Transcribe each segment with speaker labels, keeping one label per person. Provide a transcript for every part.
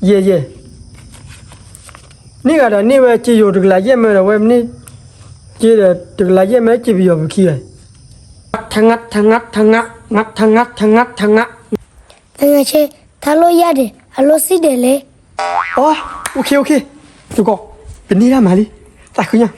Speaker 1: ye ni ga da ni we chi yo de la ye me we ni chi de la ye me chi bi yo ki ye tangat
Speaker 2: Tengah cek, thalo ya deh, halo si deh le.
Speaker 1: oh okay tu ko ni la ma li ta ku nya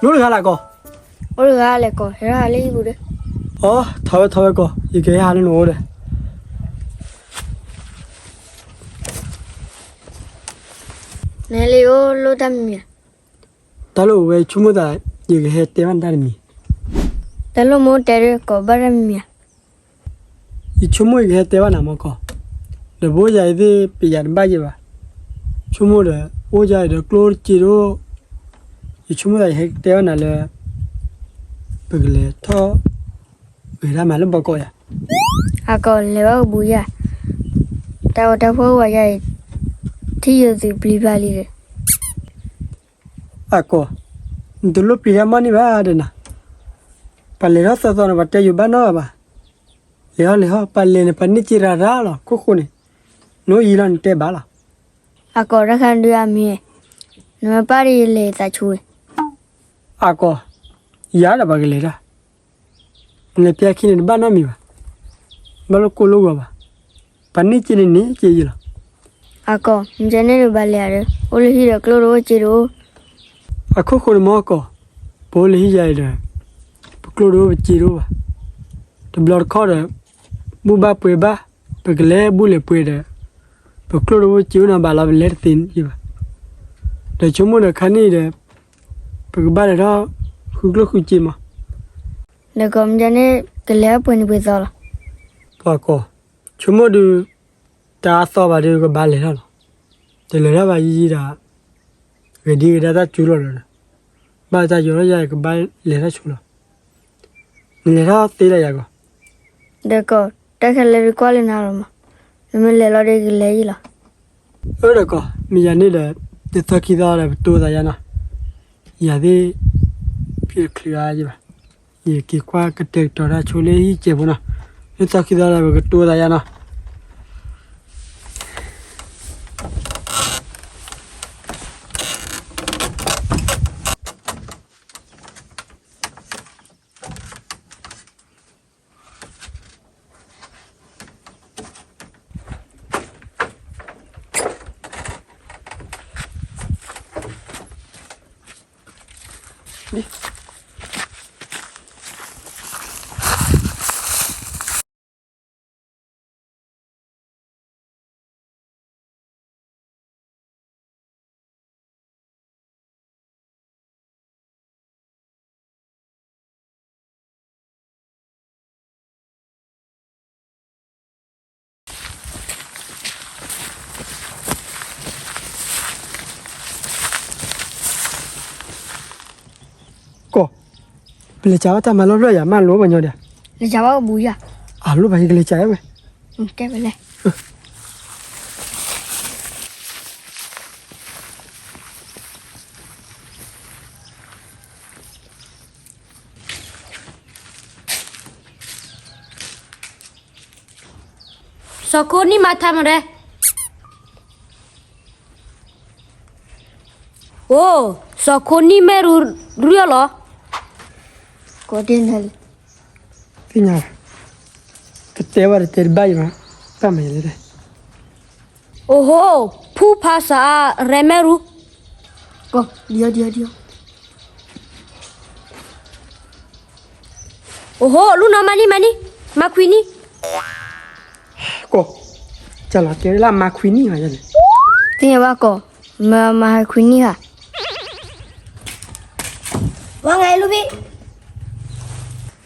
Speaker 1: 努力下来个，
Speaker 2: 我这个来搞，这还来一个的。
Speaker 1: 哦，头一个，一个下来弄的。
Speaker 2: 那里有老大米，
Speaker 1: 大陆为全部的一个是台湾大米，
Speaker 2: 大陆没带着搞巴人米，
Speaker 1: 一全部一个是台湾那么个，那我家的比较巴结吧，全部的我家的锅鸡肉，一全部的是台湾那了，不个嘞，他为啥买那么高呀？
Speaker 2: 啊搞来把不呀，但我大婆我家体育队比巴里的，
Speaker 1: 啊哥，你都路比较忙你吧的呢？把那个啥子呢？把这有办那吧？了，把那把你接来了，过后呢，侬伊朗带罢了。
Speaker 2: 啊搞这看对啊米，那么巴里来咋出？
Speaker 1: 啊哥，呀了把个来着，你别看你办那米吧，把那过路个吧，把你接你接了。
Speaker 2: 啊搞，你在那里巴里的，我来去的克罗吉罗，
Speaker 1: 啊过后的么个，不来去来的，不过路接路吧，这不拉靠的，不把背吧，不个来不来背的，不过路接那把拉来听是吧？这全部的看你的，不个把那他回路回接嘛。
Speaker 2: 那个我们在那个来不你不走了，
Speaker 1: 啊哥，全部都。大扫把这个把来了，这来了把一的，给这个他煮了了，把他有了一个把来了出了，来了对了一个，
Speaker 2: 那个这看来过来拿了嘛，那么来了这个来一了，
Speaker 1: 那个米家那的，这他给他的多大呀呢？也得别亏啊去吧，也给挂个这多大出来一结不呢？这他给他的个多大呀呢？đi cô bây giờ ta mà lo rồi à mà lo bao nhiêu đấy
Speaker 2: để cháu bảo bùi à,
Speaker 1: à lo bao nhiêu cái trái vậy
Speaker 2: cái về đây,
Speaker 3: Sokoni mata mere. Oh, sokoni me rulo.
Speaker 2: có tiền thật,
Speaker 1: cái nhà cái tế vào để tế bay mà ta mày lên đây
Speaker 3: โอ้โหผู้ภาษาอะไรไม่รู้
Speaker 2: ก็เดี๋ยว
Speaker 3: โอ้โหลูกน้องมานี่มาคุยนี่
Speaker 1: ก็จะหลักเกล่ามาคุยนี่อะไรเนี่ย
Speaker 2: ที่ไหนว่าก็มาให้คุยนี่ค่ะว่าไงลูกพี่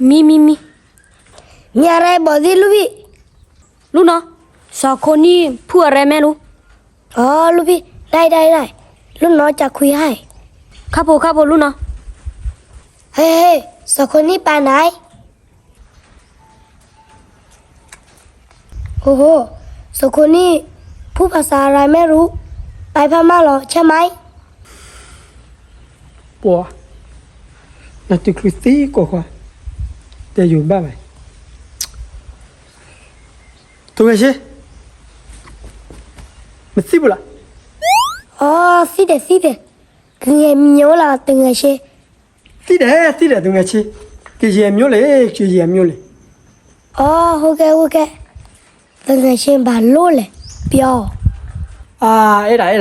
Speaker 3: มี
Speaker 2: มีอะไรบอกดิลูกพี่
Speaker 3: ลูกน้องสองคนนี้พูดอะไรไม่รู้
Speaker 2: อ๋อลูกพี่ได้ลูกน้องจะคุยให้
Speaker 3: ครับผมลูกน้อง
Speaker 2: เฮ้ยสองคนนี้ไปไหนโอ้โหสองคนนี้พูดภาษาอะไรไม่รู้ไปพม่าเหรอใช่ไหม
Speaker 1: ปัวน่าจะคริสตี้กว่าแต่อยู่บ้านไหมตัวไงชิไม่สิบุละ
Speaker 2: อ๋อสิเดคือไงมีเยอะละตึงไงเช
Speaker 1: สิเดตัวไงชิกี่เยี่ยมอยู่เลยกี่เยี่ยมอยู่เลย
Speaker 2: อ๋อโอเคตึงไงเชบาโลเลยเปียว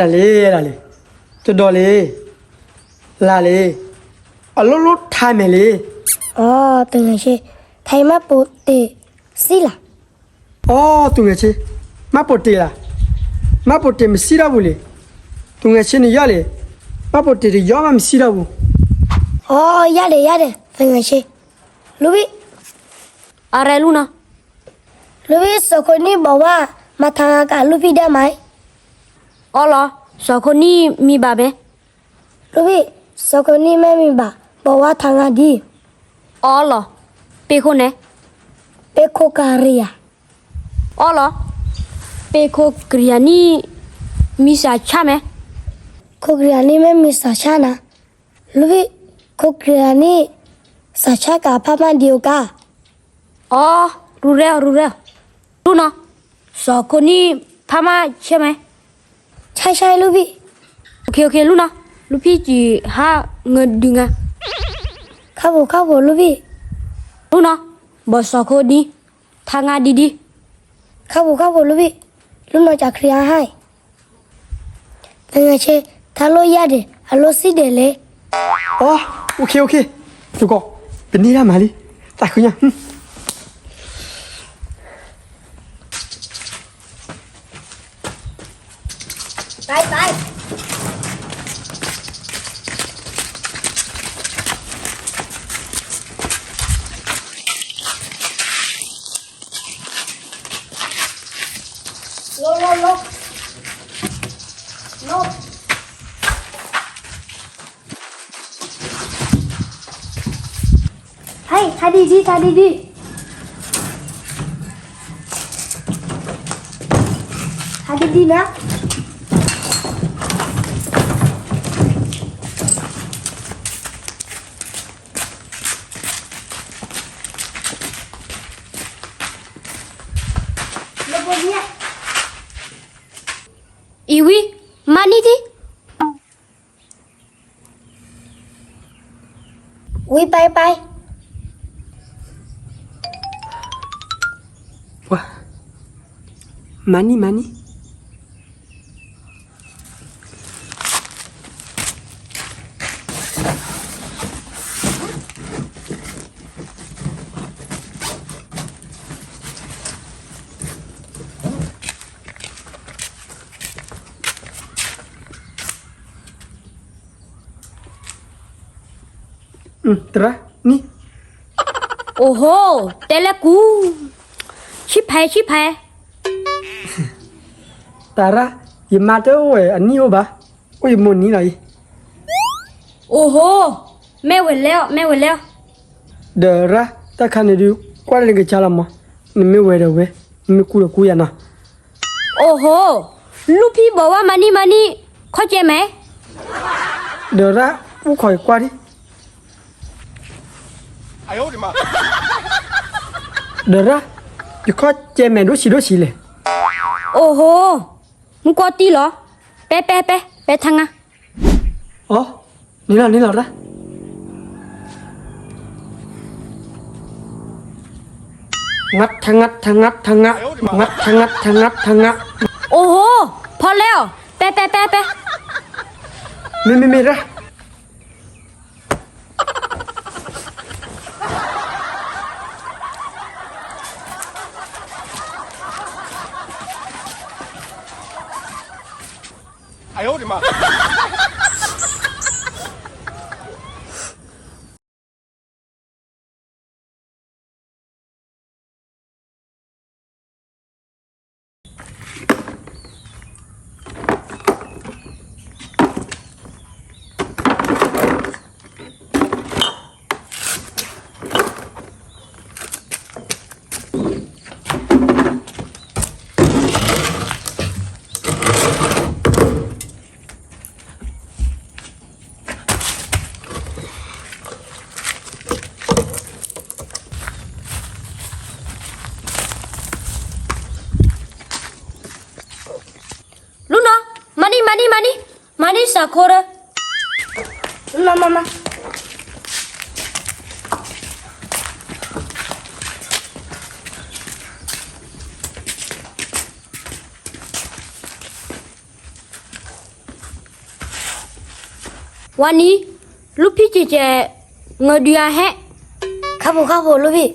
Speaker 1: เลยจะโดนเลยลาเลยอ๋อลุทายมาเลย
Speaker 2: อ๋อตึงไงเชไทยมาปุติสิล่ะ
Speaker 1: อ๋อตัวไงชิมาปวดตีละมาปวดตีไม่สิระบุเลยตัวไงชินี่ยาเลยมาปวดตียอมไม่สิระบุ
Speaker 2: อ๋อยาเดตึงไงเชลูบี้
Speaker 3: อะไรลูกน้อง
Speaker 2: ลูบี้สองคนนี้บอกว่ามาทำงานกับลูบี้ได้ไหม
Speaker 3: อ๋อเหรอสองคนนี้มีบาปไหม
Speaker 2: ลูบี้สองคนนี้ไม่มีบาบอกว่าทำงานดี
Speaker 3: อ๋อเหรอเป็นคนไหน
Speaker 2: เปโคการีย
Speaker 3: อ๋อเหรอเป็นโคกเรียนี่มีสาชาไหม
Speaker 2: โคกเรียนี่ไม่มีสัญชาตินะลูบี้โคกเรียนี่สัญชาติกับพม่าเดียวกัน
Speaker 3: อ๋อรู้แล้วลูกน้องสองคนนี้พม่าใช่ไหม
Speaker 2: ใช่ลูบี้
Speaker 3: โอเคลูกน้องลูกพี่จีหาเงินดึงอ่ะ
Speaker 2: ครับผมลูบี้
Speaker 3: ลูกน้องบอกสองคนนี้ทำงานดี
Speaker 2: ครับผมลูบี้ลูกน้องจะเคลียร์ให้ตึงไงเชถ้าโลยาเดฮัลโหลสิเดเลย
Speaker 1: อ๋อโอเคตัวก็เป็นนี่ละมาลิแต่คุณยัง
Speaker 2: ไป ลบให้ทายดีทายดีนะลบบนเนี่ย
Speaker 3: ๆอีวีมานี่ดิ
Speaker 2: อุ้ยไป
Speaker 1: ว้ามานี่ตระนี่
Speaker 3: โอ้โหแต่ละกูชิบหาย
Speaker 1: ตาระยิมาเตอร์เว้ยอันนี้โอบะโอ้ยมุนนี่ไหน
Speaker 3: โอ้โหแม่เวรแล้ว
Speaker 1: เดระตาคันดูกว่าเรื่องจะลำมะนี่ไม่เว้ยเด้อเว้ยไม่กูยันนะ
Speaker 3: โอ้โหลูกพี่บอกว่ามานี่เข้าใจไหม
Speaker 1: เดระกูคอยกว่าดิ
Speaker 4: 哎呦我的妈！
Speaker 1: เดระอยู่ข้อเจแมนรู้สิเลย
Speaker 3: โอ้โหมึงกลัวตีเหรอไปทางอ่ะ
Speaker 1: อ๋อนี่เหรอระงัดทางงัดงัดทางงัด
Speaker 4: 哎呦我的妈！
Speaker 1: งัดทางงัด
Speaker 3: โอ้โหพ แล้วไป
Speaker 1: ไม่ละ
Speaker 4: 哎呦我的妈！
Speaker 3: ลูกน้องมานี่สักคนเลยมาวันนี้ลูกพี่จะเงินเดือนให้
Speaker 2: ครับผมลูกพี่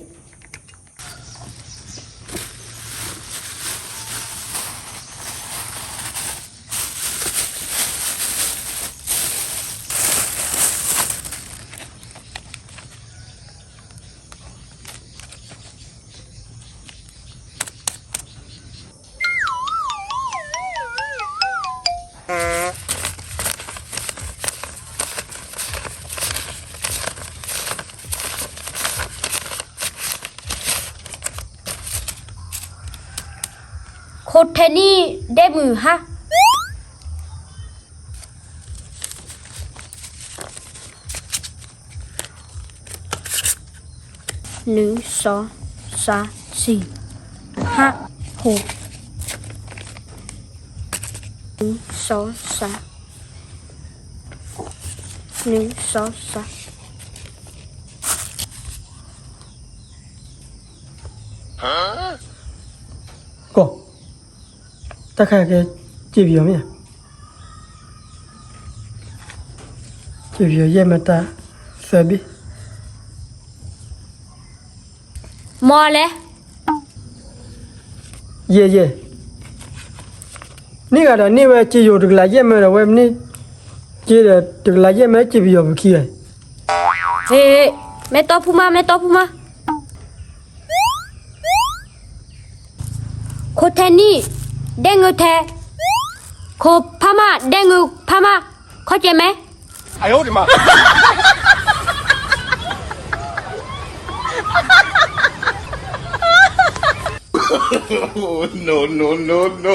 Speaker 3: โคตรเทนี่ได้มือฮะ1 2 3 4 5 6 1 2 3 1 2 3
Speaker 1: ก็ตะแคงแกจีบอยู่มั้ยจีบอยู่เยี่ยมตาเสือบี
Speaker 3: มอเลย
Speaker 1: เย่นี่ก็นี่ว่าจีอยู่ตึกหลายเยี่ยมเลยเว้ยนี่จีเด็ดตึกหลายเยี่ยมจีบอยู่เมื่อกี้เลย
Speaker 3: เฮ้ไม่ต้องพูดมาโคตรเทนี่ได้เงินแท้โคพม่าได้เงินพม่าเข้าใจไหม
Speaker 4: 哎呦我的妈！ no no no no